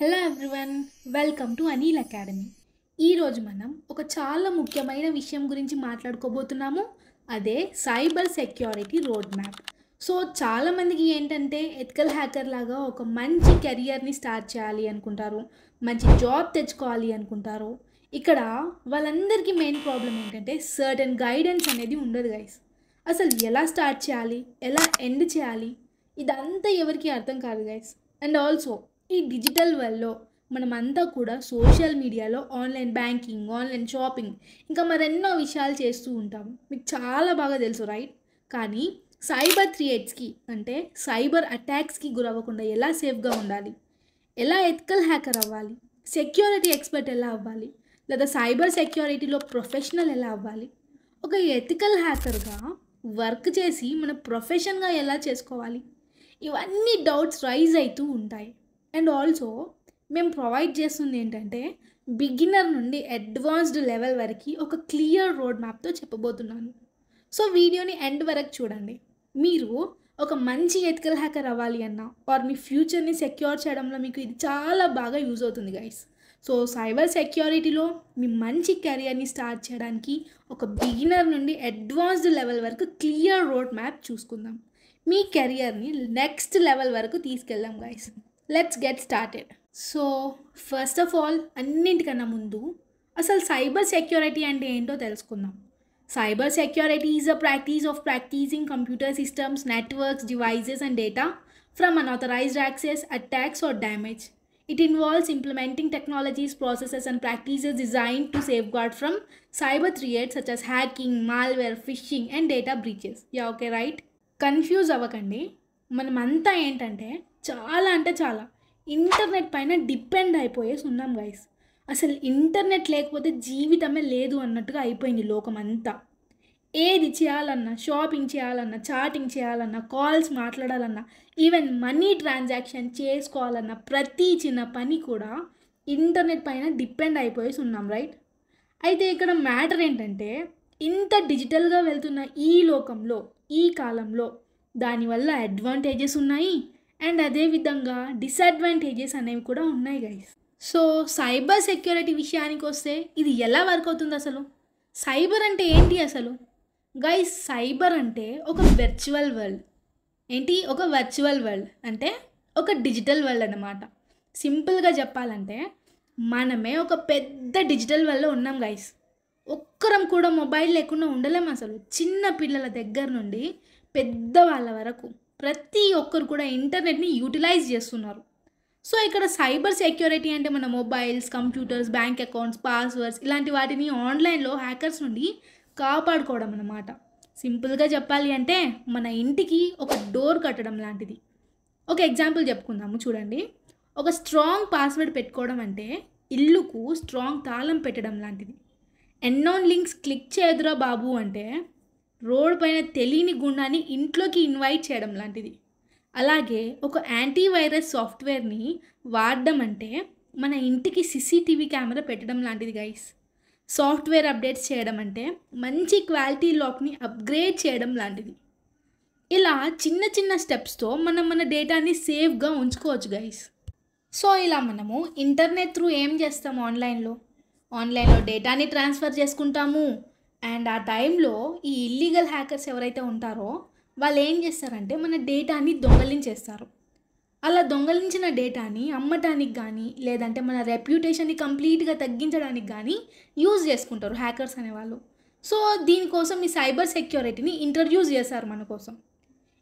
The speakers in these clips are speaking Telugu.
Hello everyone, welcome to Anil academy. ఈరోజు మనం ఒక చాలా ముఖ్యమైన విషయం గురించి మాట్లాడుకోబోతున్నాము. అదే cyber security road map. So చాలామందికి ఏంటంటే ఎథికల్ హ్యాకర్ లాగా ఒక మంచి కెరియర్ని స్టార్ట్ చేయాలి అనుకుంటారు, మంచి జాబ్ తెచ్చుకోవాలి అనుకుంటారు. ఇక్కడ వాళ్ళందరికీ మెయిన్ ప్రాబ్లం ఏంటంటే సర్టెన్ గైడెన్స్ అనేది ఉండదు గైస్. అసలు ఎలా స్టార్ట్ చేయాలి, ఎలా ఎండ్ చేయాలి, ఇదంతా ఎవరికి అర్థం కాదు గైస్. అండ్ ఆల్సో ఈ డిజిటల్ వరల్డ్లో మనమంతా కూడా సోషల్ మీడియాలో ఆన్లైన్ బ్యాంకింగ్, ఆన్లైన్ షాపింగ్, ఇంకా మరెన్నో విషయాలు చేస్తూ ఉంటాము. మీకు చాలా బాగా తెలుసు, రైట్? కానీ సైబర్ థ్రెట్స్కి అంటే సైబర్ అటాక్స్కి గురవ్వకుండా ఎలా సేఫ్గా ఉండాలి, ఎలా ఎథికల్ హ్యాకర్ అవ్వాలి, సెక్యూరిటీ ఎక్స్పర్ట్ ఎలా అవ్వాలి, లేదా సైబర్ సెక్యూరిటీలో ప్రొఫెషనల్ ఎలా అవ్వాలి, ఒక ఎథికల్ హ్యాకర్గా వర్క్ చేసి మన ప్రొఫెషన్గా ఎలా చేసుకోవాలి, ఇవన్నీ డౌట్స్ రైజ్ అవుతూ ఉంటాయి. అండ్ ఆల్సో మేము ప్రొవైడ్ చేస్తుంది ఏంటంటే బిగినర్ నుండి అడ్వాన్స్డ్ లెవెల్ వరకు ఒక క్లియర్ రోడ్ మ్యాప్తో చెప్పబోతున్నాను. సో వీడియోని ఎండ్ వరకు చూడండి. మీరు ఒక మంచి ఎథికల్ హ్యాకర్ అవ్వాలి అన్నా ఆర్ మీ ఫ్యూచర్ని సెక్యూర్ చేయడంలో మీకు ఇది చాలా బాగా యూజ్ అవుతుంది గైస్. సో సైబర్ సెక్యూరిటీలో మీ మంచి కెరియర్ని స్టార్ట్ చేయడానికి ఒక బిగినర్ నుండి అడ్వాన్స్డ్ లెవెల్ వరకు క్లియర్ రోడ్ మ్యాప్ చూసుకుందాం. మీ కెరియర్ని నెక్స్ట్ లెవెల్ వరకు తీసుకెళ్దాం guys. Let's get started. So first of all అన్నింటికన్నా ముందు అసలు సైబర్ సెక్యూరిటీ అంటే ఏంటో తెలుసుకుందాం. Cyber security is a practice of practicing computer systems, networks, devices and data from unauthorized access, attacks or damage. It involves implementing technologies, processes and practices designed to safeguard from cyber threats such as hacking, malware, phishing and data breaches. Yeah, okay, right? Confuse అవ్వకండి. మనమంతా ఏంటంటే చాలా ఇంటర్నెట్ పైన డిపెండ్ అయిపోయేసి ఉన్నాం గైస్. అసలు ఇంటర్నెట్ లేకపోతే జీవితమే లేదు అన్నట్టుగా అయిపోయింది లోకం అంతా. ఏది చేయాలన్నా, షాపింగ్ చేయాలన్నా, చాటింగ్ చేయాలన్నా, కాల్స్ మాట్లాడాలన్నా, ఈవెన్ మనీ ట్రాన్సాక్షన్ చేసుకోవాలన్నా ప్రతి చిన్న పని కూడా ఇంటర్నెట్ పైన డిపెండ్ అయిపోయేసి ఉన్నాం, రైట్? అయితే ఇక్కడ మ్యాటర్ ఏంటంటే ఇంత డిజిటల్గా వెళ్తున్న ఈ లోకంలో, ఈ కాలంలో దానివల్ల అడ్వాంటేజెస్ ఉన్నాయి అండ్ అదేవిధంగా డిసడ్వాంటేజెస్ అనేవి కూడా ఉన్నాయి గైస్. సో సైబర్ సెక్యూరిటీ విషయానికి వస్తే ఇది ఎలా వర్క్ అవుతుంది అసలు? సైబర్ అంటే ఏంటి అసలు గైస్? సైబర్ అంటే ఒక వర్చువల్ వరల్డ్. ఏంటి? ఒక వర్చువల్ వరల్డ్ అంటే ఒక డిజిటల్ వరల్డ్ అన్నమాట. సింపుల్గా చెప్పాలంటే మనమే ఒక పెద్ద డిజిటల్ వరల్డ్లో ఉన్నాం గైస్. ఒక్కరం కూడా మొబైల్ లేకుండా ఉండలేము అసలు. చిన్న పిల్లల దగ్గర నుండి పెద్దవాళ్ళ వరకు ప్రతి ఒక్కరు కూడా ఇంటర్నెట్ని యూటిలైజ్ చేస్తున్నారు. సో ఇక్కడ సైబర్ సెక్యూరిటీ అంటే మన mobiles, computers, bank accounts, passwords ఇలాంటి వాటిని ఆన్లైన్లో హ్యాకర్స్ నుండి కాపాడుకోవడం అన్నమాట. సింపుల్గా చెప్పాలి అంటే మన ఇంటికి ఒక డోర్ కట్టడం లాంటిది. ఒక ఎగ్జాంపుల్ చెప్పుకుందాము చూడండి. ఒక స్ట్రాంగ్ పాస్వర్డ్ పెట్టుకోవడం అంటే ఇల్లుకు స్ట్రాంగ్ తాళం పెట్టడం లాంటిది. ఎన్నోన్ లింక్స్ క్లిక్ చేయదురా బాబు అంటే రోడ్ పైన తెలియని గుండాన్ని ఇంట్లోకి ఇన్వైట్ చేయడం లాంటిది. అలాగే ఒక యాంటీవైరస్ సాఫ్ట్వేర్ని వాడడం అంటే మన ఇంటికి సీసీటీవీ కెమెరా పెట్టడం లాంటిది గైస్. సాఫ్ట్వేర్ అప్డేట్స్ చేయడం అంటే మంచి క్వాలిటీ లాక్ని అప్గ్రేడ్ చేయడం లాంటిది. ఇలా చిన్న స్టెప్స్తో మనం మన డేటాని సేఫ్గా ఉంచుకోవచ్చు గైస్. సో ఇలా మనము ఇంటర్నెట్ త్రూ ఏం చేస్తాము? ఆన్లైన్లో డేటాని ట్రాన్స్ఫర్ చేసుకుంటాము. అండ్ ఆ టైంలో ఈ ఇల్లీగల్ హ్యాకర్స్ ఎవరైతే ఉంటారో వాళ్ళు ఏం చేస్తారంటే మన డేటాని దొంగలించేస్తారు. అలా దొంగలించిన డేటాని అమ్మటానికి కానీ లేదంటే మన రెప్యుటేషన్ని కంప్లీట్గా తగ్గించడానికి కానీ యూజ్ చేసుకుంటారు హ్యాకర్స్ అనేవాళ్ళు. సో దీనికోసం ఈ సైబర్ సెక్యూరిటీని ఇంట్రడ్యూస్ చేశారు మన కోసం.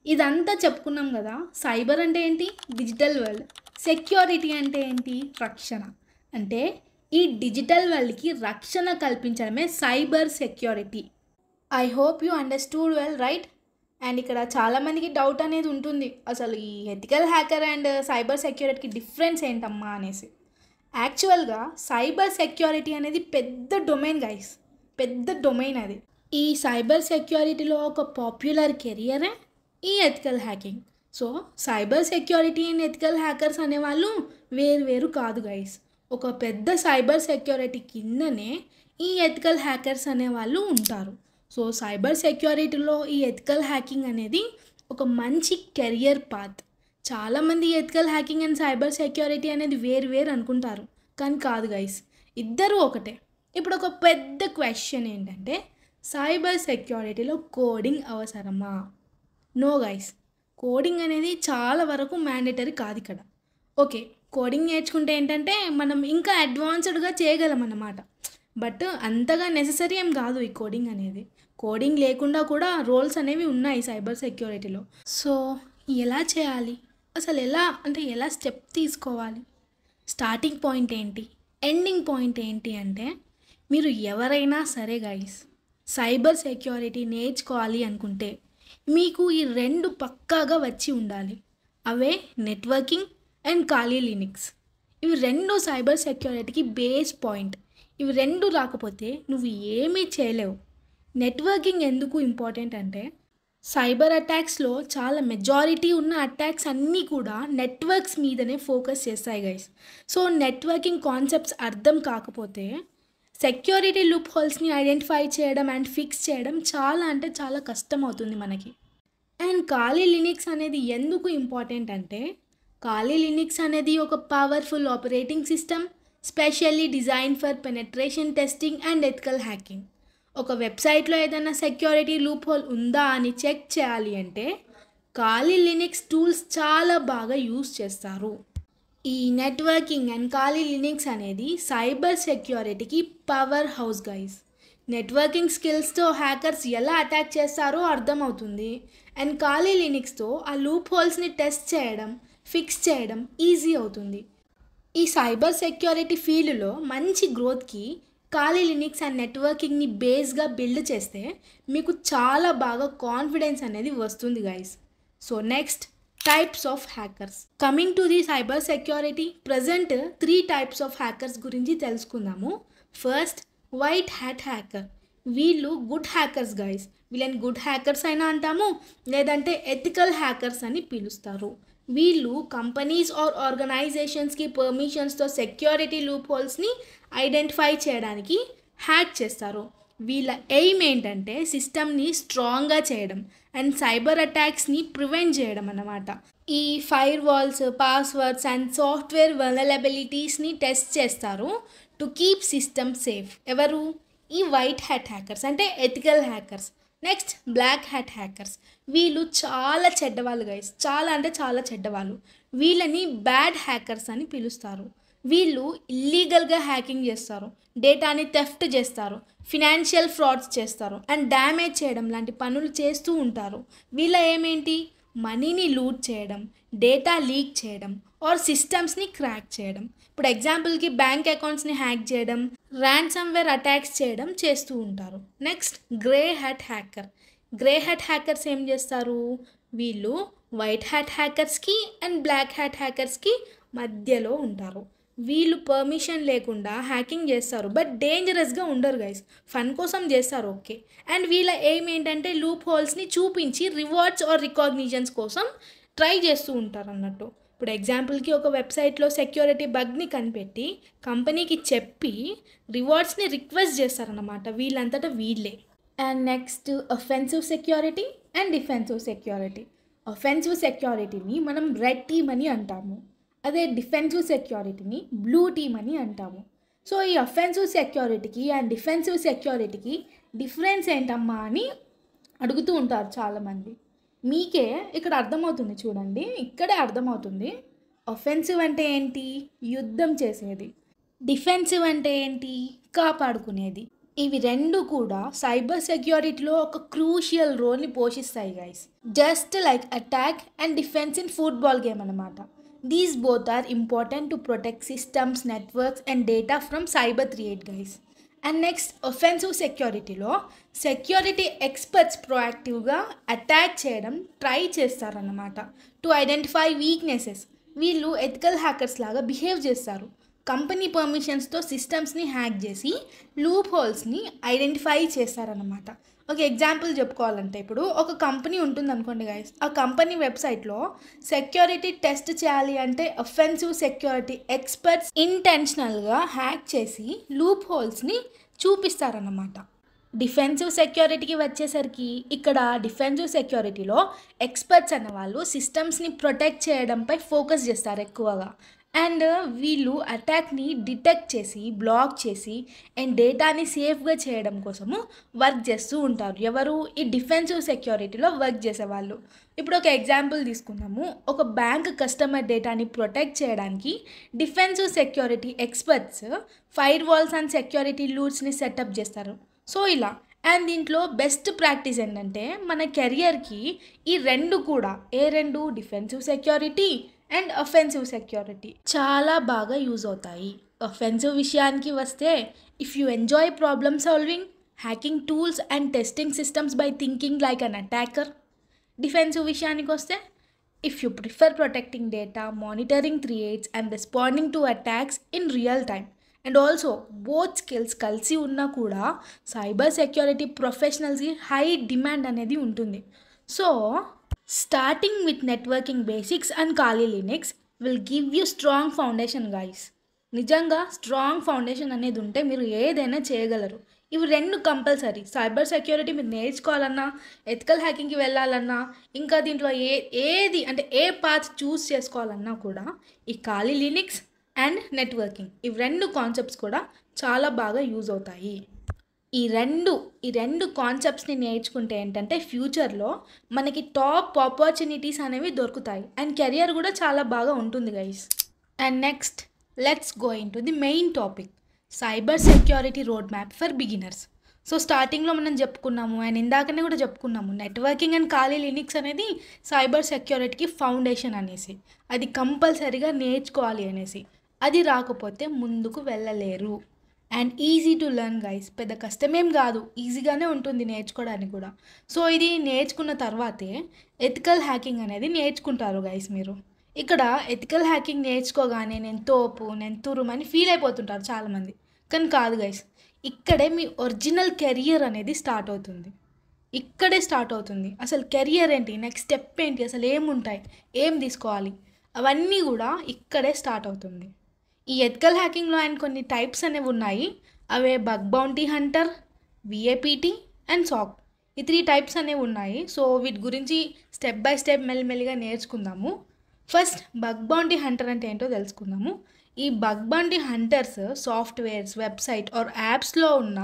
ఇదంతా చెప్పుకున్నాం కదా. సైబర్ అంటే ఏంటి? Digital world. సెక్యూరిటీ అంటే ఏంటి? రక్షణ. అంటే ఈ డిజిటల్ వరల్డ్కి రక్షణ కల్పించడమే cyber security. I hope you understood well, right? And ఇక్కడ చాలామందికి డౌట్ అనేది ఉంటుంది, అసలు ఈ ఎథికల్ హ్యాకర్ అండ్ సైబర్ సెక్యూరిటీకి డిఫరెన్స్ ఏంటమ్మా అనేసి. యాక్చువల్గా సైబర్ సెక్యూరిటీ అనేది పెద్ద డొమైన్ గైస్, పెద్ద డొమైన్ అది. ఈ సైబర్ సెక్యూరిటీలో ఒక పాపులర్ కెరియరే ఈ ethical hacking. So cyber security and ethical hackers అనేవాళ్ళు వేరు కాదు గైస్. ఒక పెద్ద సైబర్ సెక్యూరిటీ కిందనే ఈ ఎథికల్ హ్యాకర్స్ అనేవాళ్ళు ఉంటారు. సో సైబర్ సెక్యూరిటీలో ఈ ఎథికల్ హ్యాకింగ్ అనేది ఒక మంచి కెరియర్ పాత్. చాలామంది ethical hacking and cyber security అనేది వేరు వేరు అనుకుంటారు, కానీ కాదు గైస్, ఇద్దరూ ఒకటే. ఇప్పుడు ఒక పెద్ద క్వశ్చన్ ఏంటంటే, సైబర్ సెక్యూరిటీలో కోడింగ్ అవసరమా? నో గైస్, కోడింగ్ అనేది చాలా వరకు మ్యాండేటరీ కాదు ఇక్కడ. ఓకే, కోడింగ్ నేర్చుకుంటే ఏంటంటే మనం ఇంకా అడ్వాన్స్డ్గా చేయగలం అన్నమాట. బట్ అంతగా నెససరీ ఏం కాదు ఈ కోడింగ్ అనేది. కోడింగ్ లేకుండా కూడా రోల్స్ అనేవి ఉన్నాయి సైబర్ సెక్యూరిటీలో. సో ఎలా చేయాలి, అసలు ఎలా స్టెప్ తీసుకోవాలి, స్టార్టింగ్ పాయింట్ ఏంటి, ఎండింగ్ పాయింట్ ఏంటి అంటే, మీరు ఎవరైనా సరే గైస్ సైబర్ సెక్యూరిటీ నేర్చుకోవాలి అనుకుంటే మీకు ఈ రెండు పక్కాగా వచ్చి ఉండాలి. అవే నెట్వర్కింగ్ అండ్ కాలీ లినక్స్. ఇవి రెండు సైబర్ సెక్యూరిటీకి బేస్ పాయింట్. ఇవి రెండు రాకపోతే నువ్వు ఏమీ చేయలేవు. నెట్వర్కింగ్ ఎందుకు ఇంపార్టెంట్ అంటే, సైబర్ అటాక్స్లో చాలా మెజారిటీ ఉన్న అటాక్స్ అన్నీ కూడా నెట్వర్క్స్ మీదనే ఫోకస్ చేస్తాయి గైస్. సో నెట్వర్కింగ్ కాన్సెప్ట్స్ అర్థం కాకపోతే సెక్యూరిటీ లూప్ హోల్స్ని ఐడెంటిఫై చేయడం అండ్ ఫిక్స్ చేయడం చాలా అంటే చాలా కష్టం అవుతుంది మనకి. అండ్ కాలీ లినక్స్ అనేది ఎందుకు ఇంపార్టెంట్ అంటే, కాలీ లినక్స్ అనేది ఒక powerful operating system, specially design for penetration testing and ethical hacking. ఒక వెబ్సైట్లో ఏదైనా సెక్యూరిటీ లూప్ హోల్ ఉందా అని చెక్ చేయాలి అంటే కాలీ లినక్స్ టూల్స్ చాలా బాగా యూస్ చేస్తారు. ఈ నెట్వర్కింగ్ అండ్ కాలీ లినక్స్ అనేది సైబర్ సెక్యూరిటీకి పవర్ హౌస్ గైస్. నెట్వర్కింగ్ స్కిల్స్తో హ్యాకర్స్ ఎలా అటాక్ చేస్తారో అర్థమవుతుంది. అండ్ కాలీ లినక్స్తో ఆ లూప్ హోల్స్ని టెస్ట్ చేయడం, ఫిక్స్ చేయడం ఈజీ అవుతుంది. ఈ సైబర్ సెక్యూరిటీ ఫీల్డ్లో మంచి గ్రోత్కి కాలీ లినక్స్ అండ్ నెట్వర్కింగ్ని బేస్గా బిల్డ్ చేస్తే మీకు చాలా బాగా కాన్ఫిడెన్స్ అనేది వస్తుంది guys. So next, types of hackers. Coming to the cyber security, present 3 types of hackers గురించి తెలుసుకుందాము. First, white hat hacker. వీళ్ళు గుడ్ హ్యాకర్స్ గైస్. వీళ్ళని గుడ్ హ్యాకర్స్ అయినా అంటాము, లేదంటే ఎథికల్ హ్యాకర్స్ అని పిలుస్తారు. వీళ్ళు కంపెనీస్ ఆర్ ఆర్గనైజేషన్స్కి పర్మిషన్స్తో సెక్యూరిటీ లూప్ హోల్స్ని ఐడెంటిఫై చేయడానికి హ్యాక్ చేస్తారు. వీళ్ళ ఎయిమ్ ఏంటంటే సిస్టమ్ని స్ట్రాంగ్గా చేయడం అండ్ సైబర్ అటాక్స్ని ప్రివెంట్ చేయడం అన్నమాట. ఈ fire walls, passwords and software వల్నరబిలిటీస్ని టెస్ట్ చేస్తారు టు కీప్ సిస్టమ్ సేఫ్. ఎవరు? ఈ వైట్ హ్యాట్ హ్యాకర్స్ అంటే ethical hackers. Next, black hat hackers. వీళ్ళు చాలా చెడ్డవాళ్ళు గైస్, చాలా అంటే చాలా చెడ్డవాళ్ళు. వీళ్ళని బ్యాడ్ హ్యాకర్స్ అని పిలుస్తారు. వీళ్ళు ఇల్లీగల్గా హ్యాకింగ్ చేస్తారు, డేటాని థెఫ్ట్ చేస్తారు, ఫినాన్షియల్ ఫ్రాడ్స్ చేస్తారు అండ్ డ్యామేజ్ చేయడం లాంటి పనులు చేస్తూ ఉంటారు. వీళ్ళ ఏమేంటి? మనీని లూట్ చేయడం, డేటా లీక్ చేయడం ఆర్ సిస్టమ్స్ని క్రాక్ చేయడం. ఇప్పుడు ఎగ్జాంపుల్కి బ్యాంక్ అకౌంట్స్ని హ్యాక్ చేయడం, ర్యాన్సమ్వేర్ అటాక్స్ చేయడం చేస్తూ ఉంటారు. Next, grey hat hacker. Grey hat hackers ఏం చేస్తారు? వీళ్ళు వైట్ హ్యాట్ హ్యాకర్స్కి అండ్ బ్లాక్ హ్యాట్ హ్యాకర్స్కి మధ్యలో ఉంటారు. వీళ్ళు పర్మిషన్ లేకుండా హ్యాకింగ్ చేస్తారు, బట్ డేంజరస్గా ఉండరు గైస్, ఫన్ కోసం చేస్తారు. ఓకే, అండ్ వీళ్ళ ఎయిమ్ ఏంటంటే లూప్ హోల్స్ని చూపించి రివార్డ్స్ ఆర్ రికాగ్నిషన్స్ కోసం ట్రై చేస్తూ ఉంటారు అన్నట్టు. ఇప్పుడు ఎగ్జాంపుల్కి ఒక వెబ్సైట్లో సెక్యూరిటీ బగ్ని కనిపెట్టి కంపెనీకి చెప్పి రివార్డ్స్ని రిక్వెస్ట్ చేస్తారన్నమాట వీళ్ళంతటా వీళ్ళే. And next, offensive security and defensive security. Offensive సెక్యూరిటీని మనం రెడ్ టీమ్ అని అంటాము, అదే డిఫెన్సివ్ సెక్యూరిటీని బ్లూ టీమ్ అని అంటాము. సో ఈ అఫెన్సివ్ సెక్యూరిటీకి అండ్ డిఫెన్సివ్ సెక్యూరిటీకి డిఫరెన్స్ ఏంటమ్మా అని అడుగుతూ ఉంటారు చాలామంది. మీకే ఇక్కడ అర్థమవుతుంది చూడండి, ఇక్కడే అర్థమవుతుంది. అఫెన్సివ్ అంటే ఏంటి? యుద్ధం చేసేది. డిఫెన్సివ్ అంటే ఏంటి? కాపాడుకునేది. ఇవి రెండు కూడా సైబర్ సెక్యూరిటీలో ఒక క్రూషియల్ రోల్ని పోషిస్తాయి guys. Just like attack and defence in football game అన్నమాట. These both are important to protect systems, networks and data from cyber threat guys. And next, offensive securityలో సెక్యూరిటీ ఎక్స్పర్ట్స్ ప్రోయాక్టివ్గా అటాక్ చేయడం ట్రై చేస్తారన్నమాట టు ఐడెంటిఫై వీక్నెసెస్. వీళ్ళు ఎథికల్ హ్యాకర్స్ లాగా బిహేవ్ చేస్తారు. కంపెనీ పర్మిషన్స్తో సిస్టమ్స్ని హ్యాక్ చేసి లూప్ హోల్స్ని ఐడెంటిఫై చేస్తారన్నమాట. ఒక ఎగ్జాంపుల్ చెప్పుకోవాలంటే, ఇప్పుడు ఒక కంపెనీ ఉంటుంది అనుకోండి గైస్, ఆ కంపెనీ వెబ్సైట్లో సెక్యూరిటీ టెస్ట్ చేయాలి అంటే అఫెన్సివ్ సెక్యూరిటీ ఎక్స్పర్ట్స్ ఇంటెన్షనల్గా హ్యాక్ చేసి లూప్ హోల్స్ని చూపిస్తారన్నమాట. డిఫెన్సివ్ సెక్యూరిటీకి వచ్చేసరికి ఇక్కడ డిఫెన్సివ్ సెక్యూరిటీలో ఎక్స్పర్ట్స్ అన్న వాళ్ళు సిస్టమ్స్ని ప్రొటెక్ట్ చేయడంపై ఫోకస్ చేస్తారు ఎక్కువగా. అండ్ వీళ్ళు అటాక్ని డిటెక్ట్ చేసి బ్లాక్ చేసి అండ్ డేటాని సేఫ్గా చేయడం కోసము వర్క్ చేస్తూ ఉంటారు. ఎవరు? ఈ డిఫెన్సివ్ సెక్యూరిటీలో వర్క్ చేసేవాళ్ళు. ఇప్పుడు ఒక ఎగ్జాంపుల్ తీసుకుందాము. ఒక బ్యాంక్ కస్టమర్ డేటాని ప్రొటెక్ట్ చేయడానికి defensive security experts fire walls and security లూట్స్ని సెటప్ చేస్తారు. సో ఇలా. అండ్ దీంట్లో బెస్ట్ ప్రాక్టీస్ ఏంటంటే మన కెరియర్కి ఈ రెండు కూడా, ఏ రెండు? Defensive security and offensive security చాలా బాగా యూజ్ అవుతాయి. అఫెన్సివ్ విషయానికి వస్తే, if you enjoy problem solving, hacking tools and testing systems by thinking like an attacker. Defensive విషయానికి వస్తే, if you prefer protecting data, monitoring threats and responding to attacks in real time. And also both skills కలిసి ఉన్నా కూడా సైబర్ సెక్యూరిటీ ప్రొఫెషనల్స్కి హై డిమాండ్ అనేది ఉంటుంది. So starting with networking basics and Kali Linux will give you strong foundation guys. నిజంగా స్ట్రాంగ్ ఫౌండేషన్ అనేది ఉంటే మీరు ఏదైనా చేయగలరు. ఇవి రెండు కంపల్సరీ. సైబర్ సెక్యూరిటీ మీరు నేర్చుకోవాలన్నా, ఎథికల్ హ్యాకింగ్కి వెళ్ళాలన్నా, ఇంకా దీంట్లో ఏది అంటే ఏ పాత్ చూస్ చేసుకోవాలన్నా కూడా ఈ ఖాళీ లినక్స్ అండ్ నెట్వర్కింగ్, ఇవి రెండు కాన్సెప్ట్స్ కూడా చాలా బాగా యూజ్ అవుతాయి. ఈ రెండు కాన్సెప్ట్స్ని నేర్చుకుంటే ఏంటంటే ఫ్యూచర్లో మనకి టాప్ ఆపర్చునిటీస్ అనేవి దొరుకుతాయి అండ్ కెరియర్ కూడా చాలా బాగా ఉంటుంది guys. And next let's go in to the main topic, cyber security road map for beginners. So స్టార్టింగ్లో మనం చెప్పుకున్నాము అండ్ ఇందాకనే కూడా చెప్పుకున్నాము, నెట్వర్కింగ్ అండ్ ఖాళీ లినక్స్ అనేది సైబర్ సెక్యూరిటీకి ఫౌండేషన్ అనేసి, అది కంపల్సరీగా నేర్చుకోవాలి అనేసి. అది రాకపోతే ముందుకు వెళ్ళలేరు. And easy to learn guys, పెద్ద కష్టమేం కాదు, ఈజీగానే ఉంటుంది నేర్చుకోవడానికి కూడా. సో ఇది నేర్చుకున్న తర్వాతే ఎథికల్ హ్యాకింగ్ అనేది నేర్చుకుంటారు గైస్ మీరు. ఇక్కడ ఎథికల్ హ్యాకింగ్ నేర్చుకోగానే నేను తోపు, నేను తురుమని ఫీల్ అయిపోతుంటారు చాలామంది. కానీ కాదు గైస్, ఇక్కడే మీ ఒరిజినల్ కెరియర్ అనేది స్టార్ట్ అవుతుంది. ఇక్కడే స్టార్ట్ అవుతుంది. అసలు కెరియర్ ఏంటి, నెక్స్ట్ స్టెప్ ఏంటి, అసలు ఏముంటాయి, ఏం తీసుకోవాలి, అవన్నీ కూడా ఇక్కడే స్టార్ట్ అవుతుంది. ఈ ఎథికల్ హ్యాకింగ్లో అండ్ కొన్ని టైప్స్ అనేవి ఉన్నాయి. అవే బగ్ బౌంటీ హంటర్, విఏపిటి అండ్ సాక్. ఈ 3 టైప్స్ అనేవి ఉన్నాయి. సో వీటి గురించి స్టెప్ బై స్టెప్ మెల్లిమెల్లిగా నేర్చుకుందాము. ఫస్ట్ బగ్ బౌంటీ హంటర్ అంటే ఏంటో తెలుసుకుందాము. ఈ bug bounty hunters softwares, website or యాప్స్లో ఉన్న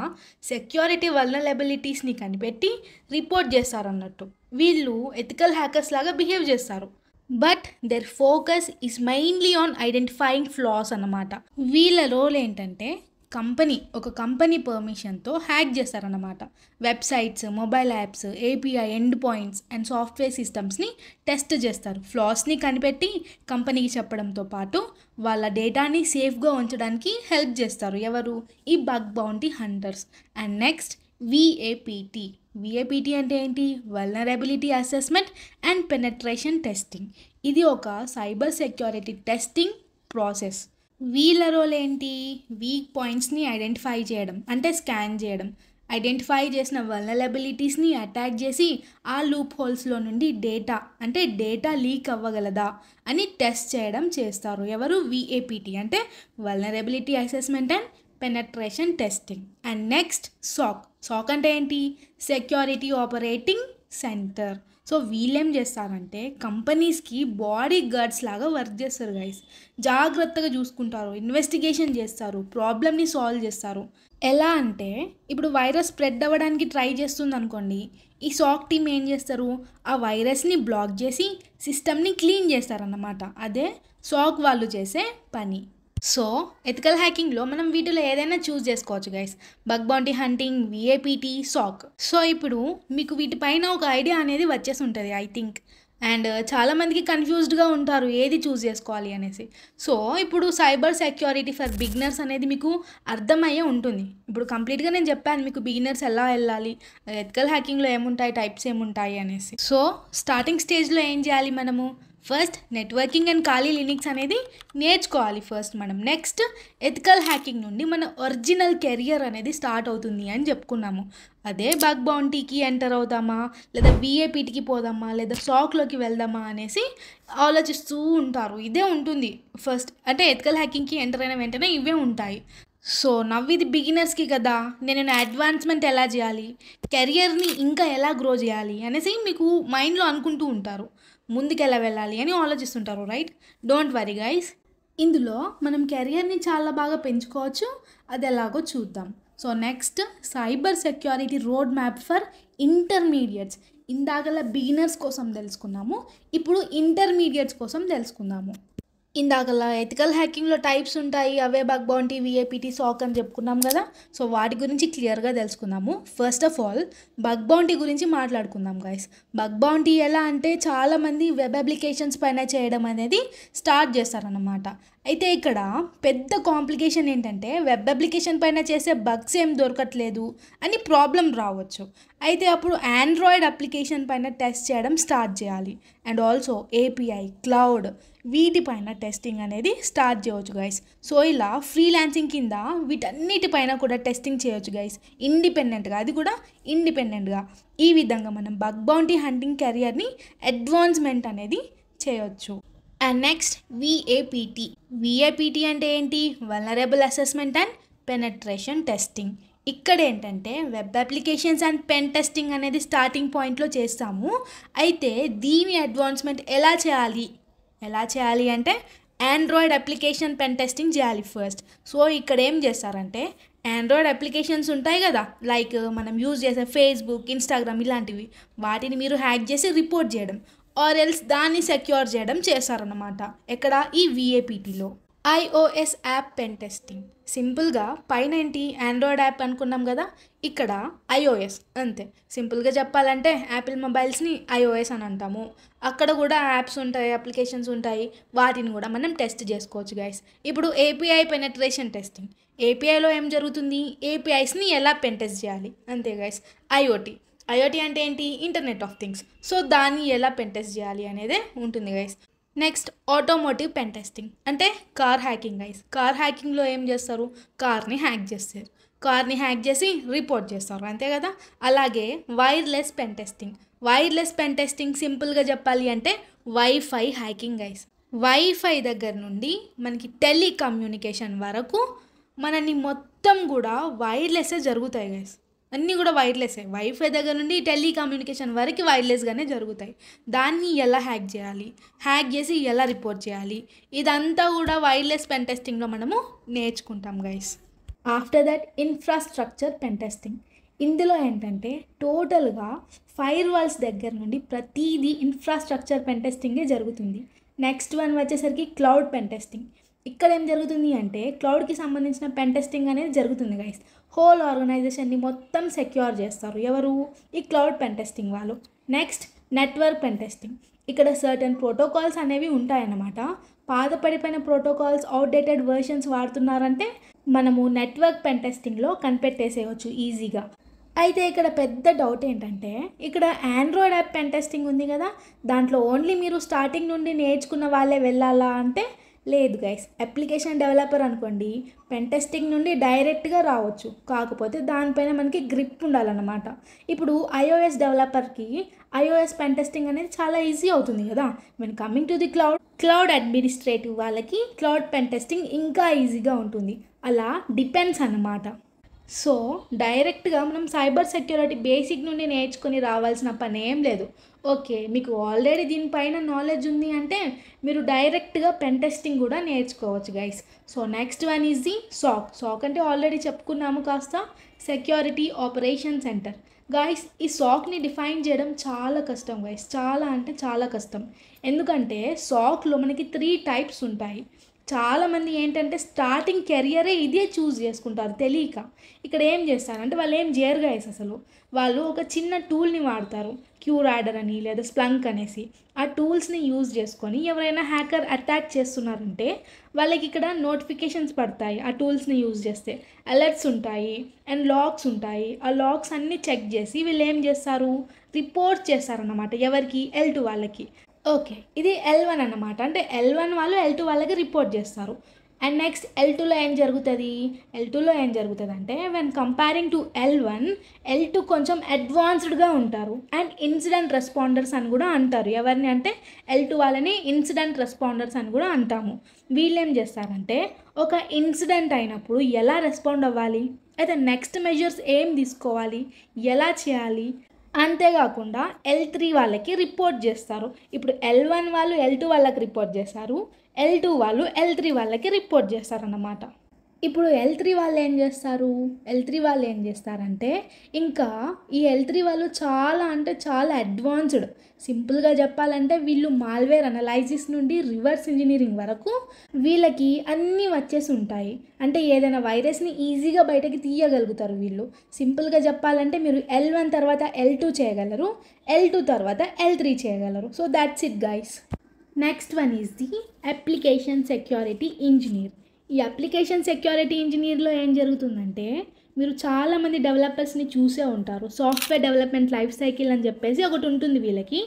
సెక్యూరిటీ వల్నరబిలిటీస్ని కనిపెట్టి రిపోర్ట్ చేస్తారన్నట్టు. వీళ్ళు ఎథికల్ హ్యాకర్స్ లాగా బిహేవ్ చేస్తారు. But their focus is mainly on identifying flaws అన్నమాట. వీళ్ళ రోల్ ఏంటంటే ఒక కంపెనీ పర్మిషన్తో హ్యాక్ చేస్తారన్నమాట. Websites, mobile apps, API end points and software సిస్టమ్స్ని టెస్ట్ చేస్తారు. ఫ్లాస్ని కనిపెట్టి కంపెనీకి చెప్పడంతో పాటు వాళ్ళ డేటాని సేఫ్గా ఉంచడానికి హెల్ప్ చేస్తారు. ఎవరు? ఈ bug bounty hunters. And next VAPT అంటే ఏంటి? Vulnerability assessment and penetration testing. ఇది ఒక సైబర్ సెక్యూరిటీ టెస్టింగ్ ప్రాసెస్. వీళ్ళ రోల్ ఏంటి? వీక్ పాయింట్స్ని ఐడెంటిఫై చేయడం, అంటే స్కాన్ చేయడం. ఐడెంటిఫై చేసిన వల్నరబిలిటీస్ని అటాక్ చేసి ఆ లూప్ హోల్స్లో నుండి డేటా లీక్ అవ్వగలదా అని టెస్ట్ చేయడం చేస్తారు. ఎవరు? విఏపిటి అంటే vulnerability assessment and penetration testing. And next SOC అంటే ఏంటి? Security operating centre. సో వీళ్ళేం చేస్తారంటే కంపెనీస్కి బాడీ గార్డ్స్ లాగా వర్క్ చేస్తారు గైస్. జాగ్రత్తగా చూసుకుంటారు, ఇన్వెస్టిగేషన్ చేస్తారు, ప్రాబ్లమ్ని సాల్వ్ చేస్తారు. ఎలా అంటే ఇప్పుడు వైరస్ స్ప్రెడ్ అవ్వడానికి ట్రై చేస్తుంది అనుకోండి, ఈ సాక్ టీమ్ ఏం చేస్తారు? ఆ వైరస్ని బ్లాక్ చేసి సిస్టమ్ని క్లీన్ చేస్తారన్నమాట. అదే సాక్ వాళ్ళు చేసే పని. సో ఎథికల్ హ్యాకింగ్లో మనం వీటిలో ఏదైనా చూస్ చేసుకోవచ్చు గైస్. బగ్ బౌంటీ హంటింగ్, విఏపిటి, సాక్. సో ఇప్పుడు మీకు వీటిపైన ఒక ఐడియా అనేది వచ్చేసి ఉంటుంది ఐ థింక్. అండ్ చాలామందికి కన్ఫ్యూజ్డ్గా ఉంటారు ఏది చూస్ చేసుకోవాలి అనేసి. సో ఇప్పుడు సైబర్ సెక్యూరిటీ ఫర్ బిగినర్స్ అనేది మీకు అర్థమయ్యే ఉంటుంది. ఇప్పుడు కంప్లీట్గా నేను చెప్పాను మీకు బిగినర్స్ ఎలా వెళ్ళాలి, ఎథికల్ హ్యాకింగ్లో ఏముంటాయి, టైప్స్ ఏముంటాయి అనేసి. సో స్టార్టింగ్ స్టేజ్లో ఏం చేయాలి మనము? First networking and Kali Linux అనేది నేర్చుకోవాలి ఫస్ట్ మనం. నెక్స్ట్ ఎథికల్ హ్యాకింగ్ నుండి మన ఒరిజినల్ కెరియర్ అనేది స్టార్ట్ అవుతుంది అని చెప్పుకున్నాము. అదే బగ్ బౌంటీకి ఎంటర్ అవుదామా, లేదా విఏపిటికి పోదామా, లేదా సాక్లోకి వెళ్దామా అనేసి ఆలోచిస్తూ ఉంటారు. ఇదే ఉంటుంది ఫస్ట్. అంటే ఎథికల్ హ్యాకింగ్కి ఎంటర్ అయిన వెంటనే ఇవే ఉంటాయి. సో నవ్వు ఇది బిగినర్స్కి కదా, నేను అడ్వాన్స్మెంట్ ఎలా చేయాలి, కెరియర్ని ఇంకా ఎలా గ్రో చేయాలి అనేసి మీకు మైండ్లో అనుకుంటూ ఉంటారు, ముందుకు ఎలా వెళ్ళాలి అని ఆలోచిస్తుంటారు, రైట్? డోంట్ వరీ గైస్, ఇందులో మనం కెరియర్ని చాలా బాగా పెంచుకోవచ్చు. అది ఎలాగో చూద్దాం. So next, cyber security road map for intermediates. ఇందాకలా బిగినర్స్ కోసం తెలుసుకున్నాము, ఇప్పుడు ఇంటర్మీడియట్స్ కోసం తెలుసుకుందాము. ఇందాకలా ఎథికల్ హ్యాకింగ్లో టైప్స్ ఉంటాయి, అవే బగ్ బౌంటీ, విఏపిటి, సాక్ అని చెప్పుకున్నాం కదా. సో వాటి గురించి క్లియర్గా తెలుసుకుందాము. First of all bug bounty గురించి మాట్లాడుకుందాం గైస్. బగ్ బౌంటీ ఎలా అంటే చాలామంది వెబ్ అప్లికేషన్స్ పైన చేయడం అనేది స్టార్ట్ చేస్తారన్నమాట. అయితే ఇక్కడ పెద్ద కాంప్లికేషన్ ఏంటంటే వెబ్ అప్లికేషన్ పైన చేసే బగ్స్ ఏం దొరకట్లేదు అని ప్రాబ్లం రావచ్చు. అయితే అప్పుడు ఆండ్రాయిడ్ అప్లికేషన్ పైన టెస్ట్ చేయడం స్టార్ట్ చేయాలి. అండ్ ఆల్సో ఏపీఐ, క్లౌడ్, వీటిపైన టెస్టింగ్ అనేది స్టార్ట్ చేయవచ్చు గైస్. సో ఇలా ఫ్రీలాన్సింగ్ కింద వీటన్నిటిపైన కూడా టెస్టింగ్ చేయొచ్చు గైస్, ఇండిపెండెంట్గా, అది కూడా ఇండిపెండెంట్గా. ఈ విధంగా మనం బగ్ బౌంటీ హంటింగ్ కెరియర్ని అడ్వాన్స్మెంట్ అనేది చేయొచ్చు. And next VAPT. విఏపిటి అంటే ఏంటి? Vulnerable assessment and penetration testing. ఇక్కడ ఏంటంటే web applications and pen testing అనేది స్టార్టింగ్ పాయింట్లో చేస్తాము. అయితే దీని అడ్వాన్స్మెంట్ ఎలా చేయాలి అంటే ఆండ్రాయిడ్ అప్లికేషన్ పెన్ టెస్టింగ్ చేయాలి ఫస్ట్. సో ఇక్కడ ఏం చేస్తారంటే ఆండ్రాయిడ్ అప్లికేషన్స్ ఉంటాయి కదా, లైక్ మనం యూజ్ చేసే ఫేస్బుక్, ఇన్స్టాగ్రామ్ ఇలాంటివి, వాటిని మీరు హ్యాక్ చేసి రిపోర్ట్ చేయడం ఆర్ ఎల్స్ దాన్ని సెక్యూర్ చేయడం చేస్తారన్నమాట. ఎక్కడ? ఈ విఏపిటిలో. IOS app pen testing. సింపుల్గా పైన ఏంటి ఆండ్రాయిడ్ యాప్ అనుకున్నాం కదా, ఇక్కడ ఐఓఎస్ అంతే. సింపుల్గా చెప్పాలంటే యాపిల్ మొబైల్స్ని ఐఓఎస్ అని అంటాము. అక్కడ కూడా యాప్స్ ఉంటాయి, అప్లికేషన్స్ ఉంటాయి, వాటిని కూడా మనం టెస్ట్ చేసుకోవచ్చు గైస్. ఇప్పుడు ఏపీఐ పెనట్రేషన్ టెస్టింగ్. ఏపీఐలో ఏం జరుగుతుంది? ఏపీఐస్ని ఎలా పెన్ టెస్ట్ చేయాలి అంతే గైస్. ఐఓటీ అంటే ఏంటి? Internet of things. సో దాన్ని ఎలా పెన్ టెస్ట్ చేయాలి అనేదే ఉంటుంది guys. Next automotive pen testing అంటే కార్ హ్యాకింగ్ గైస్. కార్ హ్యాకింగ్లో ఏం చేస్తారు? కార్ని హ్యాక్ చేస్తారు, కార్ని హ్యాక్ చేసి రిపోర్ట్ చేస్తారు, అంతే కదా. అలాగే wireless pen testing. Wireless pen testing సింపుల్గా చెప్పాలి అంటే వైఫై హ్యాకింగ్ గైస్. వైఫై దగ్గర నుండి మనకి టెలికమ్యూనికేషన్ వరకు మనని మొత్తం కూడా వైర్లెస్సే జరుగుతాయి గైస్. అన్నీ కూడా వైర్లెస్సే. వైఫై దగ్గర నుండి టెలికమ్యూనికేషన్ వరకు వైర్లెస్గానే జరుగుతాయి. దాన్ని ఎలా హ్యాక్ చేయాలి, హ్యాక్ చేసి ఎలా రిపోర్ట్ చేయాలి, ఇదంతా కూడా వైర్లెస్ పెన్ టెస్టింగ్లో మనము నేర్చుకుంటాం guys. After that infrastructure pen testing. ఇందులో ఏంటంటే టోటల్గా ఫైర్ వాల్స్ దగ్గర నుండి ప్రతిదీ ఇన్ఫ్రాస్ట్రక్చర్ పెన్ టెస్టింగే జరుగుతుంది. నెక్స్ట్ వన్ వచ్చేసరికి క్లౌడ్ పెన్ టెస్టింగ్. ఇక్కడ ఏం జరుగుతుంది అంటే క్లౌడ్కి సంబంధించిన పెన్ టెస్టింగ్ అనేది జరుగుతుంది గైస్. హోల్ ఆర్గనైజేషన్ని మొత్తం సెక్యూర్ చేస్తారు ఎవరు? ఈ క్లౌడ్ పెన్ టెస్టింగ్ వాళ్ళు. Next network pen testing. ఇక్కడ సర్టన్ ప్రోటోకాల్స్ అనేవి ఉంటాయన్నమాట. పాత పడిపోయిన ప్రోటోకాల్స్, అవుట్డేటెడ్ వర్షన్స్ వాడుతున్నారంటే మనము నెట్వర్క్ పెన్ టెస్టింగ్లో కనిపెట్టేసేయచ్చు ఈజీగా. అయితే ఇక్కడ పెద్ద డౌట్ ఏంటంటే ఇక్కడ ఆండ్రాయిడ్ యాప్ పెన్ టెస్టింగ్ ఉంది కదా, దాంట్లో ఓన్లీ మీరు స్టార్టింగ్ నుండి నేర్చుకున్న వాళ్ళే వెళ్ళాలా అంటే లేదు గైస్. అప్లికేషన్ డెవలపర్ అనుకోండి, పెన్ టెస్టింగ్ నుండి డైరెక్ట్గా రావచ్చు, కాకపోతే దానిపైన మనకి గ్రిప్ ఉండాలన్నమాట. ఇప్పుడు ఐఓఎస్ డెవలపర్కి ఐఓఎస్ పెన్ టెస్టింగ్ అనేది చాలా ఈజీ అవుతుంది కదా. When coming to the cloud administrative వాళ్ళకి క్లౌడ్ పెన్ టెస్టింగ్ ఇంకా ఈజీగా ఉంటుంది. అలా డిపెండ్స్ అన్నమాట. సో డైరెక్ట్గా మనం సైబర్ సెక్యూరిటీ బేసిక్ నుండి నేర్చుకొని రావాల్సిన పని ఏం లేదు. ఓకే, మీకు ఆల్రెడీ దీనిపైన నాలెడ్జ్ ఉంది అంటే మీరు డైరెక్ట్గా పెన్ టెస్టింగ్ కూడా నేర్చుకోవచ్చు guys. So next one is the SOC అంటే ఆల్రెడీ చెప్పుకున్నాము కాస్త, సెక్యూరిటీ ఆపరేషన్ సెంటర్. గైస్ ఈ సాక్ని డిఫైన్ చేయడం చాలా కష్టం గైస్, చాలా అంటే చాలా కష్టం. ఎందుకంటే సాక్లో మనకి 3 టైప్స్ ఉంటాయి. చాలామంది ఏంటంటే స్టార్టింగ్ కెరియరే ఇదే చూస్ చేసుకుంటారు తెలియక. ఇక్కడ ఏం చేస్తారంటే వాళ్ళు ఏం చేయరు గైస్, అసలు వాళ్ళు ఒక చిన్న టూల్ని వాడతారు, క్యూరాడర్ అని లేదా స్ప్లంక్ అనేసి. ఆ టూల్స్ని యూజ్ చేసుకొని ఎవరైనా హ్యాకర్ అటాక్ చేస్తున్నారంటే వాళ్ళకి ఇక్కడ నోటిఫికేషన్స్ పడతాయి. ఆ టూల్స్ని యూజ్ చేస్తే అలర్ట్స్ ఉంటాయి అండ్ లాగ్స్ ఉంటాయి. ఆ లాగ్స్ అన్నీ చెక్ చేసి వీళ్ళు ఏం చేస్తారు? రిపోర్ట్ చేస్తారన్నమాట. ఎవరికి? L2 వాళ్ళకి. ఓకే, ఇది L1 అన్నమాట. అంటే L1 వాళ్ళు L2 వాళ్ళకి రిపోర్ట్ చేస్తారు. అండ్ నెక్స్ట్ L2లో ఏం జరుగుతుంది అంటే వెన్ కంపేరింగ్ టు L2 కొంచెం అడ్వాన్స్డ్గా ఉంటారు. అండ్ ఇన్సిడెంట్ రెస్పాండర్స్ అని కూడా అంటారు. ఎవరిని అంటే L2 వాళ్ళని ఇన్సిడెంట్ రెస్పాండర్స్ అని కూడా అంటాము. వీళ్ళు ఏం చేస్తారంటే ఒక ఇన్సిడెంట్ అయినప్పుడు ఎలా రెస్పాండ్ అవ్వాలి, అయితే నెక్స్ట్ మెజర్స్ ఏం తీసుకోవాలి, ఎలా చేయాలి, అంతేకాకుండా L3 వాళ్ళకి రిపోర్ట్ చేస్తారు. ఇప్పుడు L1 వాళ్ళు L2 వాళ్ళకి రిపోర్ట్ చేస్తారు, L2 వాళ్ళు L3 వాళ్ళకి రిపోర్ట్ చేస్తారన్నమాట. ఇప్పుడు L3 వాళ్ళు ఏం చేస్తారు, L3 వాళ్ళు ఏం చేస్తారంటే ఇంకా ఈ L3 వాళ్ళు చాలా అంటే చాలా అడ్వాన్స్డ్. సింపుల్గా చెప్పాలంటే వీళ్ళు మాల్వేర్ అనలైసిస్ నుండి రివర్స్ ఇంజనీరింగ్ వరకు వీళ్ళకి అన్నీ వచ్చేసి ఉంటాయి. అంటే ఏదైనా వైరస్ని ఈజీగా బయటకి తీయగలుగుతారు వీళ్ళు. సింపుల్గా చెప్పాలంటే మీరు L1 తర్వాత L2 చేయగలరు, L2 తర్వాత L3 చేయగలరు. So that's it guys. Next one is the application security engineer. ఈ అప్లికేషన్ సెక్యూరిటీ ఇంజనీర్లో ఏం జరుగుతుందంటే మీరు చాలామంది డెవలపర్స్ని చూసే ఉంటారు. సాఫ్ట్వేర్ డెవలప్మెంట్ లైఫ్ సైకిల్ అని చెప్పేసి ఒకటి ఉంటుంది వీళ్ళకి.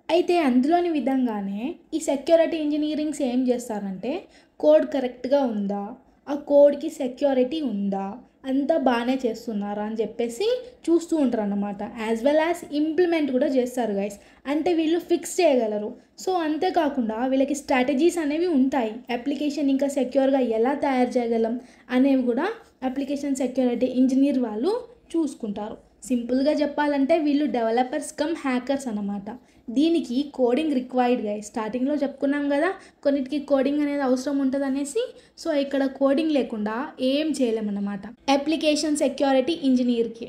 అయితే అందులోని విధంగానే ఈ సెక్యూరిటీ ఇంజనీరింగ్స్ ఏం చేస్తారంటే కోడ్ కరెక్ట్గా ఉందా, ఆ కోడ్కి సెక్యూరిటీ ఉందా, అంతా బాగానే చేస్తున్నారా అని చెప్పేసి చూస్తూ ఉంటారు అన్నమాట. యాజ్ వెల్ యాజ్ ఇంప్లిమెంట్ కూడా చేస్తారు గైస్. అంటే వీళ్ళు ఫిక్స్ చేయగలరు. సో అంతేకాకుండా వీళ్ళకి స్ట్రాటజీస్ అనేవి ఉంటాయి. అప్లికేషన్ ఇంకా సెక్యూర్గా ఎలా తయారు చేయగలం అనేవి కూడా అప్లికేషన్ సెక్యూరిటీ ఇంజనీర్ వాళ్ళు చూసుకుంటారు. సింపుల్గా చెప్పాలంటే వీళ్ళు డెవలపర్స్ కమ్ హ్యాకర్స్ అన్నమాట. దీనికి కోడింగ్ రిక్వైర్డ్ గైస్. స్టార్టింగ్లో చెప్పుకున్నాం కదా కొన్నిటికి కోడింగ్ అనేది అవసరం ఉంటుంది అనేసి. సో ఇక్కడ కోడింగ్ లేకుండా ఏం చేయలేమన్నమాట అప్లికేషన్ సెక్యూరిటీ ఇంజనీర్కి.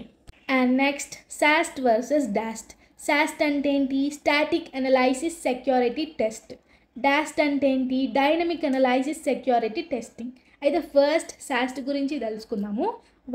And next SAST versus DAST. SAST అంటే ఏంటి, static analysis security test. DAST అంటే ఏంటి, డైనమిక్ అనలైసిస్ సెక్యూరిటీ టెస్టింగ్. అయితే ఫస్ట్ సాస్ట్ గురించి తెలుసుకుందాము.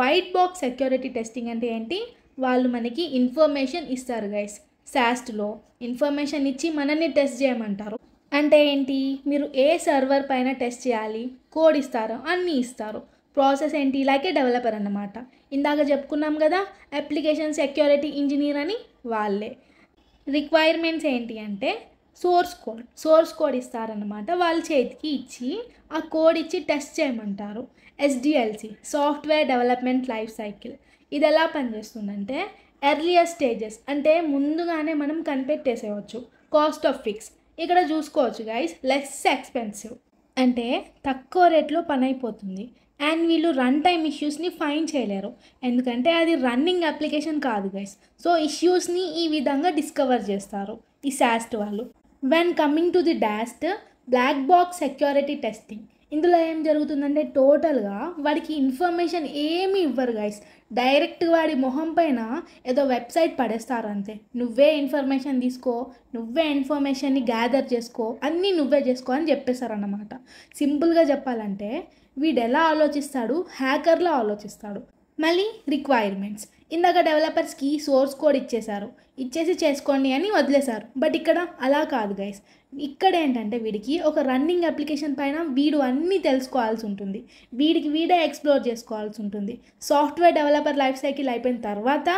వైట్ బాక్స్ సెక్యూరిటీ టెస్టింగ్ అంటే ఏంటి, వాళ్ళు మనకి ఇన్ఫర్మేషన్ ఇస్తారు గైస్. సాస్ట్లో ఇన్ఫర్మేషన్ ఇచ్చి మనల్ని టెస్ట్ చేయమంటారు. అంటే ఏంటి, మీరు ఏ సర్వర్ పైన టెస్ట్ చేయాలి, కోడ్ ఇస్తారు, అన్నీ ఇస్తారు. ప్రాసెస్ ఏంటి, ఇలాగే డెవలపర్ అన్నమాట. ఇందాక చెప్పుకున్నాం కదా అప్లికేషన్ సెక్యూరిటీ ఇంజనీర్ అని, వాళ్ళే. రిక్వైర్మెంట్స్ ఏంటి అంటే సోర్స్ కోడ్ ఇస్తారన్నమాట. వాళ్ళ చేతికి ఇచ్చి ఆ కోడ్ ఇచ్చి టెస్ట్ చేయమంటారు. SDLC software development life cycle. ఇది ఎలా పనిచేస్తుందంటే ఎర్లియర్ స్టేజెస్ అంటే ముందుగానే మనం కనిపెట్టేసేయచ్చు. కాస్ట్ ఆఫ్ ఫిక్స్ ఇక్కడ చూసుకోవచ్చు గైస్, లెస్ ఎక్స్పెన్సివ్ అంటే తక్కువ రేట్లో పని అయిపోతుంది. అండ్ వీళ్ళు రన్ టైమ్ ఇష్యూస్ని ఫైన్ చేయలేరు, ఎందుకంటే అది రన్నింగ్ అప్లికేషన్ కాదు గైస్. సో ఇష్యూస్ని ఈ విధంగా డిస్కవర్ చేస్తారు ఈ సాస్ట్ వాళ్ళు. When coming to the DAST, black box security testing. ఇందులో ఏం జరుగుతుందంటే టోటల్గా వాడికి ఇన్ఫర్మేషన్ ఏమీ ఇవ్వరు గైస్. డైరెక్ట్ వాడి మొహం పైన ఏదో వెబ్సైట్ పడేస్తారు అంతే. నువ్వే ఇన్ఫర్మేషన్ తీసుకో, నువ్వే ఇన్ఫర్మేషన్ని గ్యాదర్ చేసుకో, అన్నీ నువ్వే చేసుకో అని చెప్పేశారన్నమాట. సింపుల్గా చెప్పాలంటే వీడు ఎలా ఆలోచిస్తాడు, హ్యాకర్లా ఆలోచిస్తాడు. మళ్ళీ రిక్వైర్మెంట్స్, ఇందాక డెవలపర్స్కి సోర్స్ కోడ్ ఇచ్చేసి చేసుకోండి అని వదిలేశారు. బట్ ఇక్కడ అలా కాదు గైస్. ఇక్కడ ఏంటంటే వీడికి ఒక రన్నింగ్ అప్లికేషన్ పైన వీడు అన్నీ తెలుసుకోవాల్సి ఉంటుంది, వీడే ఎక్స్ప్లోర్ చేసుకోవాల్సి ఉంటుంది. సాఫ్ట్వేర్ డెవలపర్ లైఫ్ సైకిల్ అయిపోయిన తర్వాత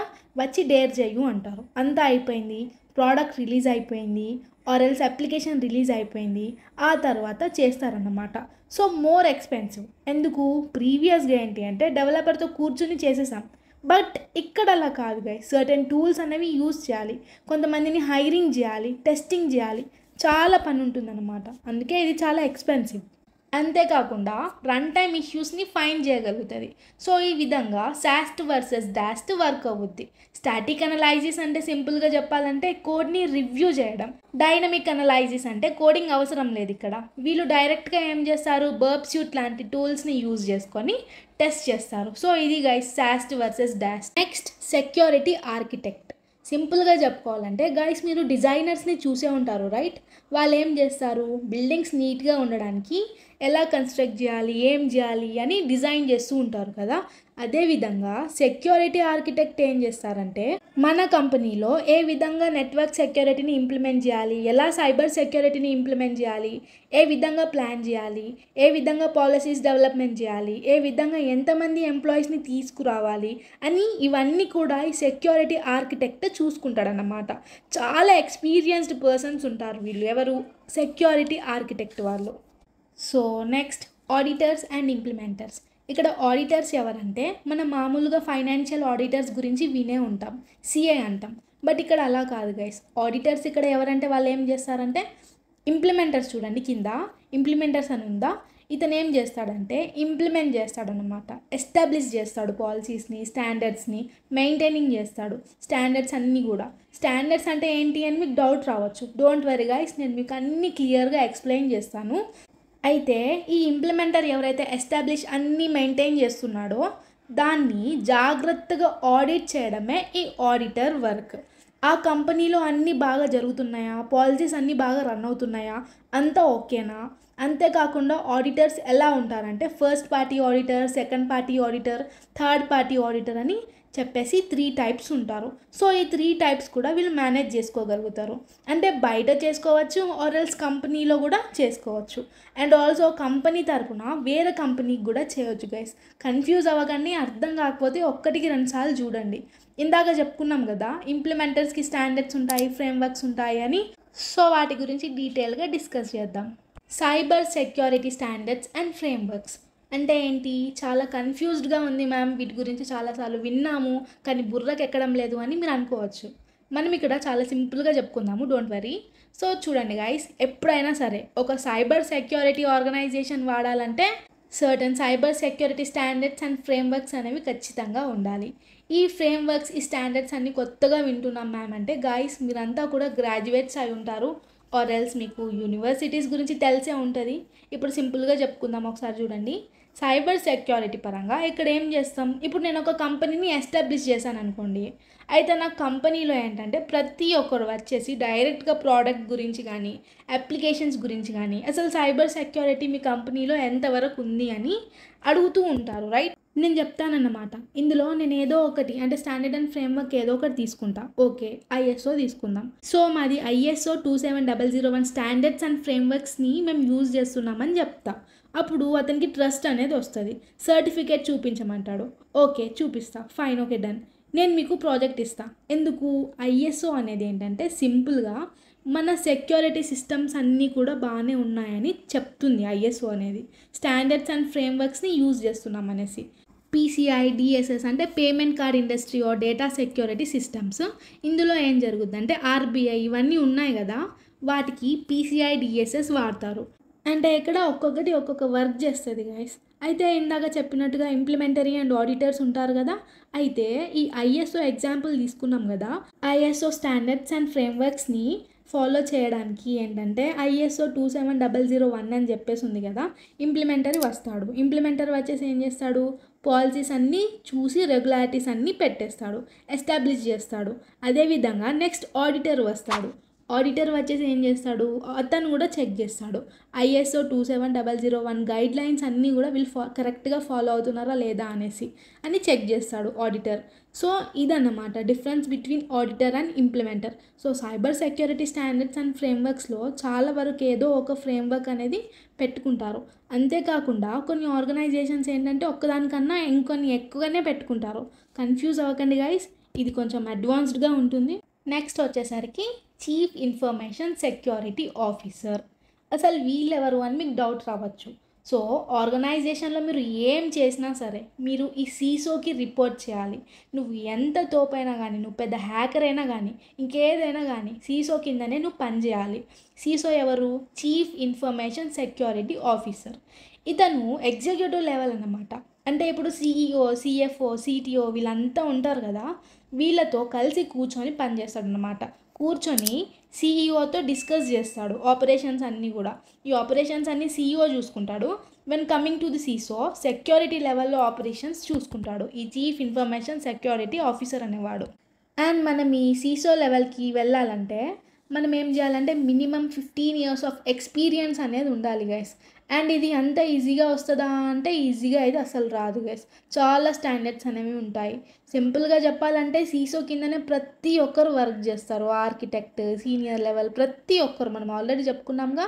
వచ్చి డేర్ చేయు అంటారు. అంతా అయిపోయింది, ప్రోడక్ట్ రిలీజ్ అయిపోయింది, ఆర్ఎల్స్ అప్లికేషన్ రిలీజ్ అయిపోయింది, ఆ తర్వాత చేస్తారన్నమాట. So more expensive. ఎందుకు, ప్రీవియస్గా ఏంటి అంటే డెవలపర్తో కూర్చుని చేసేసాం. బట్ ఇక్కడ అలా కాదు గైస్. సర్టెన్ టూల్స్ అనేవి యూజ్ చేయాలి, కొంతమందిని హైరింగ్ చేయాలి, టెస్టింగ్ చేయాలి, చాలా పని ఉంటుందన్నమాట. అందుకే ఇది చాలా ఎక్స్పెన్సివ్. అంతేకాకుండా రన్ టైమ్ ఇష్యూస్ని ఫైండ్ చేయగలుగుతుంది. సో ఈ విధంగా సాస్ట్ వర్సెస్ డాస్ట్ వర్క్ అవుద్ది. స్టాటిక్ అనలైసిస్ అంటే సింపుల్గా చెప్పాలంటే కోడ్ని రివ్యూ చేయడం. డైనమిక్ అనలైసిస్ అంటే కోడింగ్ అవసరం లేదు ఇక్కడ. వీళ్ళు డైరెక్ట్గా ఏం చేస్తారు, బర్బ్ స్యూట్ లాంటి టూల్స్ని యూజ్ చేసుకొని టెస్ట్ చేస్తారు. సో ఇది guys SAST versus DAST. Next security architect. సింపుల్గా చెప్పుకోవాలంటే గైస్ మీరు డిజైనర్స్ని చూసే ఉంటారు రైట్. వాళ్ళు ఏం చేస్తారు, బిల్డింగ్స్ నీట్గా ఉండడానికి ఎలా కన్స్ట్రక్ట్ చేయాలి, ఏం చేయాలి అని డిజైన్ చేస్తూ ఉంటారు కదా. అదేవిధంగా సెక్యూరిటీ ఆర్కిటెక్ట్ ఏం చేస్తారంటే మన కంపెనీలో ఏ విధంగా నెట్వర్క్ సెక్యూరిటీని ఇంప్లిమెంట్ చేయాలి, ఎలా సైబర్ సెక్యూరిటీని ఇంప్లిమెంట్ చేయాలి, ఏ విధంగా ప్లాన్ చేయాలి, ఏ విధంగా పాలసీస్ డెవలప్మెంట్ చేయాలి, ఏ విధంగా ఎంతమంది ఎంప్లాయీస్ని తీసుకురావాలి అని ఇవన్నీ కూడా ఈ సెక్యూరిటీ ఆర్కిటెక్ట్ చూసుకుంటాడన్నమాట. చాలా ఎక్స్పీరియన్స్డ్ పర్సన్స్ ఉంటారు వీళ్ళు, ఎవరు, సెక్యూరిటీ ఆర్కిటెక్ట్ వాళ్ళు. So next auditors and implementers. ఇక్కడ ఆడిటర్స్ ఎవరంటే మన మామూలుగా ఫైనాన్షియల్ ఆడిటర్స్ గురించి వినే ఉంటాం, CA అంటాం. బట్ ఇక్కడ అలా కాదు గైస్. ఆడిటర్స్ ఇక్కడ ఎవరంటే వాళ్ళు ఏం చేస్తారంటే ఇంప్లిమెంటర్స్, చూడండి కింద ఇంప్లిమెంటర్స్ అని ఉందా, ఇతను ఏం చేస్తాడంటే ఇంప్లిమెంట్ చేస్తాడనమాట, ఎస్టాబ్లిష్ చేస్తాడు పాలసీస్ని, స్టాండర్డ్స్ని మెయింటైనింగ్ చేస్తాడు. స్టాండర్డ్స్ అన్నీ కూడా, స్టాండర్డ్స్ అంటే ఏంటి అని మీకు డౌట్ రావచ్చు. డోంట్ వరీ గైస్, నేను మీకు అన్నీ క్లియర్గా ఎక్స్ప్లెయిన్ చేస్తాను. అయితే ఈ ఇంప్లిమెంటర్ ఎవరైతే ఎస్టాబ్లిష్ అన్నీ మెయింటైన్ చేస్తున్నాడో దాన్ని జాగ్రత్తగా ఆడిట్ చేయడమే ఈ ఆడిటర్ వర్క్. ఆ కంపెనీలో అన్నీ బాగా జరుగుతున్నాయా, పాలసీస్ అన్నీ బాగా రన్ అవుతున్నాయా, అంతా ఓకేనా. అంతేకాకుండా ఆడిటర్స్ ఎలా ఉంటారంటే first party auditor, second party auditor, third party auditor అని చెప్పేసి 3 టైప్స్ ఉంటారు. సో ఈ 3 టైప్స్ కూడా వీళ్ళు మేనేజ్ చేసుకోగలుగుతారు. అంటే బయట చేసుకోవచ్చు ఆర్ ఎల్స్ కంపెనీలో కూడా చేసుకోవచ్చు. అండ్ ఆల్సో కంపెనీ తరపున వేరే కంపెనీకి కూడా చేయొచ్చు గైస్. కన్ఫ్యూజ్ అవ్వగానే, అర్థం కాకపోతే 1-2 సార్లు చూడండి. ఇందాక చెప్పుకున్నాం కదా ఇంప్లిమెంటర్స్కి స్టాండర్డ్స్ ఉంటాయి, ఫ్రేమ్వర్క్స్ ఉంటాయి అని. సో వాటి గురించి డీటెయిల్గా డిస్కస్ చేద్దాం. Cyber security standards and frameworks అంటే ఏంటి? చాలా కన్ఫ్యూజ్డ్గా ఉంది మ్యామ్, వీటి గురించి చాలాసార్లు విన్నాము కానీ బుర్రకు ఎక్కడం లేదు అని మీరు అనుకోవచ్చు. మనం ఇక్కడ చాలా సింపుల్గా చెప్పుకుందాము, డోంట్ వరీ. సో చూడండి గైస్, ఎప్పుడైనా సరే ఒక సైబర్ సెక్యూరిటీ ఆర్గనైజేషన్ వాడాలంటే certain cyber security standards and frameworks అనేవి ఖచ్చితంగా ఉండాలి. ఈ ఫ్రేమ్వర్క్స్, ఈ స్టాండర్డ్స్ అన్ని కొత్తగా వింటున్నాం మ్యామ్ అంటే గైస్ మీరంతా కూడా గ్రాడ్యుయేట్స్ అయి ఉంటారు ఆర్ ఎల్స్ మీకు యూనివర్సిటీస్ గురించి తెలిసే ఉంటుంది. ఇప్పుడు సింపుల్గా చెప్పుకుందాం, ఒకసారి చూడండి. సైబర్ సెక్యూరిటీ పరంగా ఇక్కడ ఏం చేస్తాం? ఇప్పుడు నేను ఒక కంపెనీని ఎస్టాబ్లిష్ చేశాను అనుకోండి. అయితే నా కంపెనీలో ఏంటంటే ప్రతి ఒక్కరు వచ్చేసి డైరెక్ట్గా ప్రోడక్ట్ గురించి కానీ, అప్లికేషన్స్ గురించి కానీ, అసలు సైబర్ సెక్యూరిటీ మీ కంపెనీలో ఎంతవరకు ఉంది అని అడుగుతూ ఉంటారు, రైట్? నేను చెప్తానన్నమాట. ఇందులో నేను ఏదో ఒకటి అంటే స్టాండర్డ్ అండ్ ఫ్రేమ్వర్క్ ఏదో ఒకటి తీసుకుంటా. ఓకే, ఐఎస్ఓ తీసుకుందాం. సో మాది ISO 27001 స్టాండర్డ్స్ అండ్ ఫ్రేమ్వర్క్స్ని మేము యూజ్ చేస్తున్నామని చెప్తా. అప్పుడు అతనికి ట్రస్ట్ అనేది వస్తుంది. సర్టిఫికేట్ చూపించమంటాడు. ఓకే చూపిస్తా, ఫైన్, ఓకే డన్. నేను మీకు ప్రాజెక్ట్ ఇస్తా. ఎందుకు? ISO అనేది ఏంటంటే సింపుల్గా మన సెక్యూరిటీ సిస్టమ్స్ అన్నీ కూడా బాగానే ఉన్నాయని చెప్తుంది. ISO అనేది స్టాండర్డ్స్ అండ్ ఫ్రేమ్వర్క్స్ని యూజ్ చేస్తున్నాం అనేసి. PCI DSS అంటే payment card industry or data security systems. ఇందులో ఏం జరుగుద్దంటే RBI ఇవన్నీ ఉన్నాయి కదా, వాటికి PCI DSS వాడతారు. అంటే ఇక్కడ ఒక్కొక్కటి ఒక్కొక్క వర్క్ చేస్తుంది గైస్. అయితే ఇందాక చెప్పినట్టుగా ఇంప్లిమెంటరీ అండ్ ఆడిటర్స్ ఉంటారు కదా. అయితే ఈ ISO ఎగ్జాంపుల్ తీసుకున్నాం కదా, ISO స్టాండర్డ్స్ అండ్ ఫ్రేమ్వర్క్స్ని ఫాలో చేయడానికి ఏంటంటే ISO 27001 అని చెప్పేసి ఉంది కదా, ఇంప్లిమెంటరీ వస్తాడు. ఇంప్లిమెంటర్ వచ్చేసి ఏం చేస్తాడు? పాలసీస్ అన్నీ చూసి రెగ్యులారిటీస్ అన్నీ పెట్టేస్తాడు, ఎస్టాబ్లిష్ చేస్తాడు. అదేవిధంగా నెక్స్ట్ ఆడిటర్ వస్తాడు. ఆడిటర్ వచ్చేసి ఏం చేస్తాడు? అతను కూడా చెక్ చేస్తాడు ISO 27001 గైడ్ లైన్స్ అన్నీ కూడా వీళ్ళు కరెక్ట్గా ఫాలో అవుతున్నారా లేదా అనేసి అని చెక్ చేస్తాడు ఆడిటర్. సో ఇదన్నమాట difference between auditor and implementer. So cyber security standards and ఫ్రేమ్వర్క్స్లో చాలా వరకు ఏదో ఒక ఫ్రేమ్వర్క్ అనేది పెట్టుకుంటారు. అంతేకాకుండా కొన్ని ఆర్గనైజేషన్స్ ఏంటంటే ఒక్కదానికన్నా ఇంకొన్ని ఎక్కువగానే పెట్టుకుంటారు. కన్ఫ్యూజ్ అవ్వకండి గైస్, ఇది కొంచెం అడ్వాన్స్డ్గా ఉంటుంది. నెక్స్ట్ వచ్చేసరికి చీఫ్ ఇన్ఫర్మేషన్ సెక్యూరిటీ ఆఫీసర్. అసలు వీళ్ళెవరు అని మీకు డౌట్ రావచ్చు. సో ఆర్గనైజేషన్లో మీరు ఏం చేసినా సరే మీరు ఈ సీసోకి రిపోర్ట్ చేయాలి. నువ్వు ఎంత తోపైనా కానీ, నువ్వు పెద్ద హ్యాకర్ అయినా కానీ, ఇంకేదైనా కానీ సీసో కిందనే నువ్వు పనిచేయాలి. సీసో ఎవరు? Chief information security officer. ఇతను ఎగ్జిక్యూటివ్ లెవెల్ అన్నమాట. అంటే ఇప్పుడు CEO, CFO, CTO వీళ్ళంతా ఉంటారు కదా, వీళ్ళతో కలిసి కూర్చొని పనిచేస్తాడు అన్నమాట. కూర్చొని CEOతో డిస్కస్ చేస్తాడు ఆపరేషన్స్ అన్నీ కూడా. ఈ ఆపరేషన్స్ అన్నీ CEO చూసుకుంటాడు. When coming to the CISO security లెవెల్లో ఆపరేషన్స్ చూసుకుంటాడు ఈ చీఫ్ ఇన్ఫర్మేషన్ సెక్యూరిటీ ఆఫీసర్ అనేవాడు. అండ్ మనం ఈ సీసో లెవెల్కి వెళ్ళాలంటే మనం ఏం చేయాలంటే మినిమం 15 years ఆఫ్ ఎక్స్పీరియన్స్ అనేది ఉండాలి గైస్. అండ్ ఇది అంత ఈజీగా వస్తుందా అంటే ఈజీగా అయితే అసలు రాదు గైస్. చాలా స్టాండర్డ్స్ అనేవి ఉంటాయి. సింపుల్గా చెప్పాలంటే సీసో కిందనే ప్రతి ఒక్కరు వర్క్ చేస్తారు. ఆర్కిటెక్ట్, సీనియర్ లెవెల్ ప్రతి ఒక్కరు, మనం ఆల్రెడీ చెప్పుకున్నాంగా,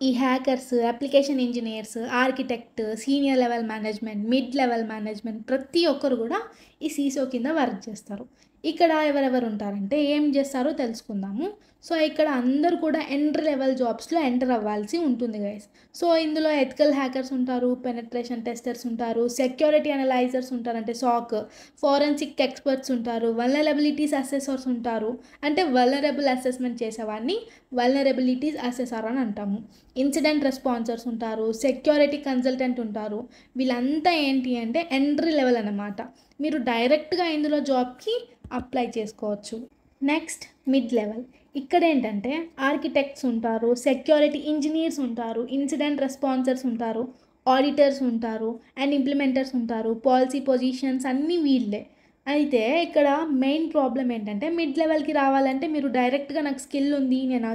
ఈ hackers, application engineers, architect, senior level management, mid level management ప్రతి ఒక్కరు కూడా ఈ సీసో కింద వర్క్ చేస్తారు. ఇక్కడ ఎవరెవరు ఉంటారంటే ఏం చేస్తారో తెలుసుకుందాము. సో ఇక్కడ అందరూ కూడా ఎంట్రీ లెవెల్ జాబ్స్లో ఎంటర్ అవ్వాల్సి ఉంటుంది గైస్. సో ఇందులో ఎథికల్ హ్యాకర్స్ ఉంటారు, పెనట్రేషన్ టెస్టర్స్ ఉంటారు, సెక్యూరిటీ అనలైజర్స్ ఉంటారు అంటే సాక్, ఫోరెన్సిక్ ఎక్స్పర్ట్స్ ఉంటారు, వల్నరబిలిటీస్ అసెసర్స్ ఉంటారు అంటే వల్నరబుల్ అసెస్మెంట్ చేసేవాడిని వల్నరబిలిటీస్ అసెసర్ అని అంటాము. ఇన్సిడెంట్ రెస్పాన్సర్స్ ఉంటారు, సెక్యూరిటీ కన్సల్టెంట్ ఉంటారు. వీళ్ళంతా ఏంటి అంటే ఎంట్రీ లెవెల్ అన్నమాట. మీరు డైరెక్ట్గా ఇందులో జాబ్కి అప్లై చేసుకోవచ్చు. Next mid level. ఇక్కడ ఏంటంటే ఆర్కిటెక్ట్స్ ఉంటారు, సెక్యూరిటీ ఇంజనీర్స్ ఉంటారు, ఇన్సిడెంట్ రెస్పాన్సర్స్ ఉంటారు, ఆడిటర్స్ ఉంటారు అండ్ ఇంప్లిమెంటర్స్ ఉంటారు. పాలసీ పొజిషన్స్ అన్నీ వీళ్ళే. అయితే ఇక్కడ మెయిన్ ప్రాబ్లం ఏంటంటే మిడ్ లెవెల్కి రావాలంటే మీరు డైరెక్ట్గా నాకు స్కిల్ ఉంది, నేను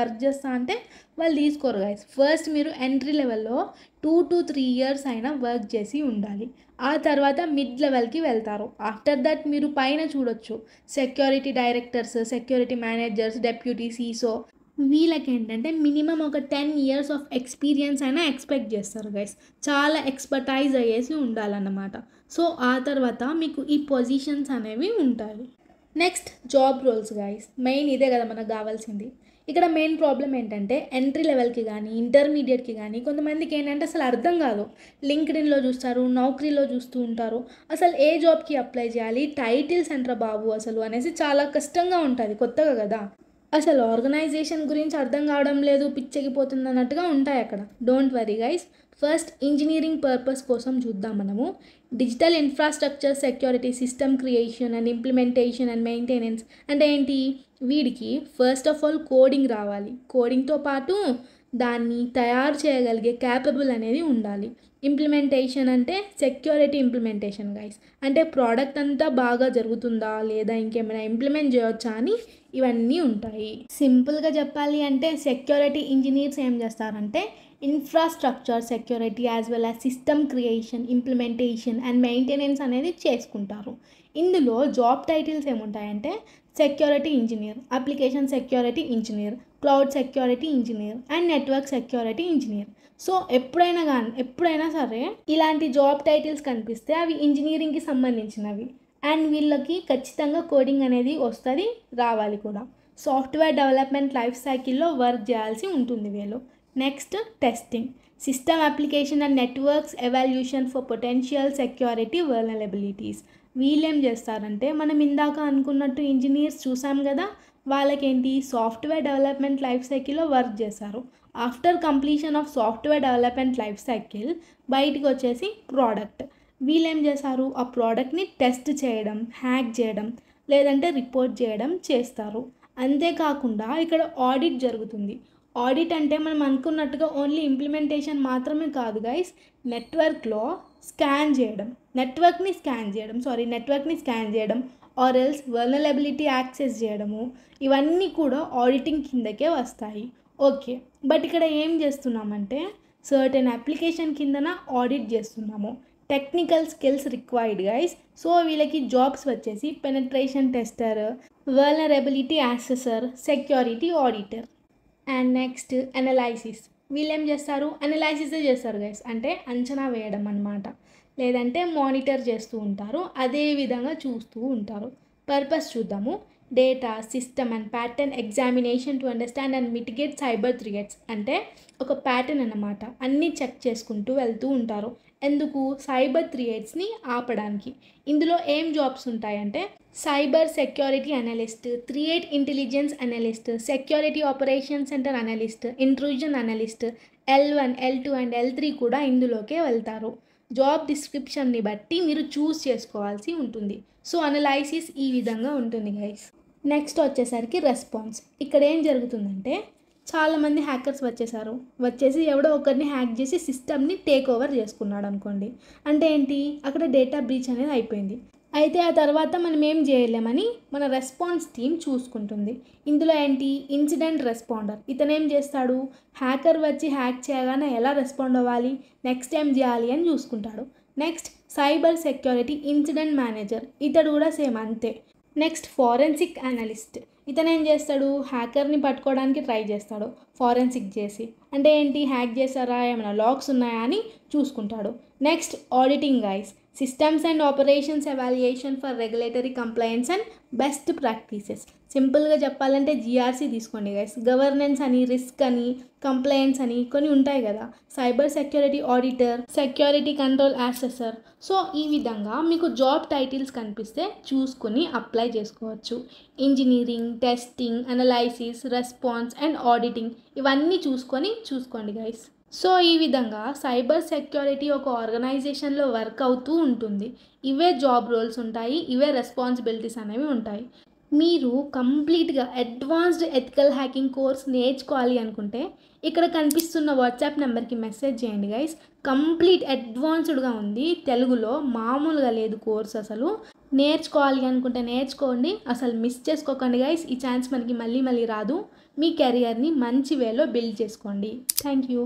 వర్క్ చేస్తా అంటే వాళ్ళు తీసుకోరు గైస్. ఫస్ట్ మీరు ఎంట్రీ లెవెల్లో 2 to 3 years అయినా వర్క్ చేసి ఉండాలి. ఆ తర్వాత మిడ్ లెవెల్కి వెళ్తారు. ఆఫ్టర్ దట్ మీరు పైన చూడొచ్చు security directors, security managers, deputy CISO. వీళ్ళకి ఏంటంటే మినిమం ఒక 10 years ఆఫ్ ఎక్స్పీరియన్స్ అయినా ఎక్స్పెక్ట్ చేస్తారు గైస్. చాలా ఎక్స్పర్టైజ్ అయ్యేసి ఉండాలన్నమాట. సో ఆ తర్వాత మీకు ఈ పొజిషన్స్ అనేవి ఉంటాయి. Next job roles guys. Main ఇదే కదా మనకు కావాల్సింది. ఇక్కడ మెయిన్ ప్రాబ్లం ఏంటంటే ఎంట్రీ లెవెల్కి కానీ ఇంటర్మీడియట్కి కానీ కొంతమందికి ఏంటంటే అసలు అర్థం కాదు. లింక్డ్ఇన్లో చూస్తారు, నౌకరీలో చూస్తూ ఉంటారు, అసలు ఏ జాబ్కి అప్లై చేయాలి, టైటిల్స్ ఎంట్రా బాబు అసలు అనేసి చాలా కష్టంగా ఉంటుంది కొత్తగా కదా. అసలు ఆర్గనైజేషన్ గురించి అర్థం కావడం లేదు, పిచ్చెక్కిపోతుంది అన్నట్టుగా ఉంటాయి అక్కడ. Don't worry guys. First engineering purpose కోసం చూద్దాం మనము. Digital infrastructure security system creation and implementation and maintenance అంటే ఏంటి, వీడికి ఫస్ట్ ఆఫ్ ఆల్ కోడింగ్ రావాలి. కోడింగ్తో పాటు దాన్ని తయారు చేయగలిగే క్యాపబుల్ అనేది ఉండాలి. ఇంప్లిమెంటేషన్ అంటే సెక్యూరిటీ ఇంప్లిమెంటేషన్ గైస్. అంటే ప్రోడక్ట్ అంతా బాగా జరుగుతుందా లేదా ఇంకేమైనా ఇంప్లిమెంట్ చేయొచ్చా అని ఇవన్నీ ఉంటాయి. సింపుల్గా చెప్పాలి అంటే సెక్యూరిటీ ఇంజనీర్స్ ఏం చేస్తారంటే infrastructure security as well as system creation, implementation and maintenance అనేది చేసుకుంటారు. ఇందులో జాబ్ టైటిల్స్ ఏముంటాయంటే security engineer, application security engineer, cloud security engineer and network security engineer. So ఎప్పుడైనా సరే ఇలాంటి జాబ్ టైటిల్స్ కనిపిస్తే అవి ఇంజనీరింగ్కి సంబంధించినవి అండ్ వీళ్ళకి ఖచ్చితంగా కోడింగ్ అనేది వస్తుంది, రావాలి కూడా. సాఫ్ట్వేర్ డెవలప్మెంట్ లైఫ్ సైకిల్లో వర్క్ చేయాల్సి ఉంటుంది వీళ్ళు. Next testing, system application and networks evaluation for potential security vulnerabilities. వీళ్ళేం చేస్తారంటే మనం ఇందాక అనుకున్నట్టు ఇంజనీర్స్ చూసాం కదా, వాళ్ళకేంటి సాఫ్ట్వేర్ డెవలప్మెంట్ లైఫ్ సైకిల్లో వర్క్ చేశారు. After completion of software development life cycle బయటికి వచ్చేసి ప్రోడక్ట్. వీళ్ళేం చేశారు, ఆ ప్రోడక్ట్ని టెస్ట్ చేయడం, హ్యాక్ చేయడం లేదంటే రిపోర్ట్ చేయడం చేస్తారు. అంతేకాకుండా ఇక్కడ ఆడిట్ జరుగుతుంది. ఆడిట్ అంటే మనం అనుకున్నట్టుగా ఓన్లీ ఇంప్లిమెంటేషన్ మాత్రమే కాదు గైస్, నెట్వర్క్ని స్కాన్ చేయడం ఆర్ ఎల్స్ వల్నరబిలిటీ యాక్సెస్ చేయడము, ఇవన్నీ కూడా ఆడిటింగ్ కిందకే వస్తాయి. ఓకే, బట్ ఇక్కడ ఏం చేస్తున్నామంటే సర్టెన్ అప్లికేషన్ కిందన ఆడిట్ చేస్తున్నాము. Technical skills required guys. So వీళ్ళకి జాబ్స్ వచ్చేసి penetration tester, vulnerability assessor, security auditor. And next analysis. వీళ్ళేం చేస్తారు, అనలైసిసే చేస్తారు గైస్, అంటే అంచనా వేయడం అన్నమాట, లేదంటే మానిటర్ చేస్తూ ఉంటారు, అదే విధంగా చూస్తూ ఉంటారు. పర్పస్ చూద్దాము. Data system and pattern examination to understand and mitigate cyber threats. అంటే ఒక ప్యాటర్న్ అన్నమాట, అన్నీ చెక్ చేసుకుంటూ వెళ్తూ ఉంటారు. ఎందుకు, సైబర్ థ్రెట్స్ని ఆపడానికి. ఇందులో ఏం జాబ్స్ ఉంటాయంటే cyber security analyst, threat intelligence analyst, security operation centre analyst, intrusion analyst, L1, L2 and L3 కూడా ఇందులోకే వెళ్తారు. జాబ్ డిస్క్రిప్షన్ని బట్టి మీరు చూస్ చేసుకోవాల్సి ఉంటుంది. సో అనలైసిస్ ఈ విధంగా ఉంటుంది గైస్. నెక్స్ట్ వచ్చేసరికి రెస్పాన్స్. ఇక్కడ ఏం జరుగుతుందంటే చాలామంది హ్యాకర్స్ వచ్చేసి ఎవడో ఒకరిని హ్యాక్ చేసి సిస్టమ్ని టేక్ ఓవర్ చేసుకున్నాడు అనుకోండి. అంటే ఏంటి, అక్కడ డేటా బ్రీచ్ అనేది అయిపోయింది. అయితే ఆ తర్వాత మనం ఏం చేయలేమని మన రెస్పాన్స్ టీమ్ చూసుకుంటుంది. ఇందులో ఏంటి, ఇన్సిడెంట్ రెస్పాండర్. ఇతను ఏం చేస్తాడు, హ్యాకర్ వచ్చి హ్యాక్ చేయగానే ఎలా రెస్పాండ్ అవ్వాలి, నెక్స్ట్ ఏం చేయాలి అని చూసుకుంటాడు. Next cyber security incident manager, ఇతడు కూడా సేమ్ అంతే. Next forensic analyst. ఇతను ఏం చేస్తాడు, హ్యాకర్ని పట్టుకోవడానికి ట్రై చేస్తాడు ఫోరెన్సిక్ చేసి. అంటే ఏంటి, హ్యాక్ చేశారా, ఏమైనా లాక్స్ ఉన్నాయా అని చూసుకుంటాడు. Next auditing guys. Systems and operations evaluation for regulatory compliance and best practices. సింపుల్గా చెప్పాలంటే జిఆర్సీ తీసుకోండి గైస్. గవర్నెన్స్ అని, రిస్క్ అని, కంప్లయన్స్ అని కొన్ని ఉంటాయి కదా. Cyber security auditor, security control assessor. So ఈ విధంగా మీకు జాబ్ టైటిల్స్ కనిపిస్తే చూసుకుని అప్లై చేసుకోవచ్చు. Engineering, testing, analysis, response and auditing ఇవన్నీ చూసుకోండి గైస్. సో ఈ విధంగా సైబర్ సెక్యూరిటీ ఒక ఆర్గనైజేషన్లో వర్క్ అవుతూ ఉంటుంది. ఇవే జాబ్ రోల్స్ ఉంటాయి, ఇవే రెస్పాన్సిబిలిటీస్ అనేవి ఉంటాయి. మీరు కంప్లీట్గా అడ్వాన్స్డ్ ఎథికల్ హ్యాకింగ్ కోర్స్ నేర్చుకోవాలి అనుకుంటే ఇక్కడ కనిపిస్తున్న వాట్సాప్ నెంబర్కి మెసేజ్ చేయండి గైస్. కంప్లీట్ అడ్వాన్స్డ్గా ఉంది, తెలుగులో మామూలుగా లేదు కోర్స్. అసలు నేర్చుకోవాలి అనుకుంటే నేర్చుకోండి, అసలు మిస్ చేసుకోకండి గైస్. ఈ ఛాన్స్ మనకి మళ్ళీ రాదు. మీ కెరియర్ని మంచి వేలో బిల్డ్ చేసుకోండి. Thank you.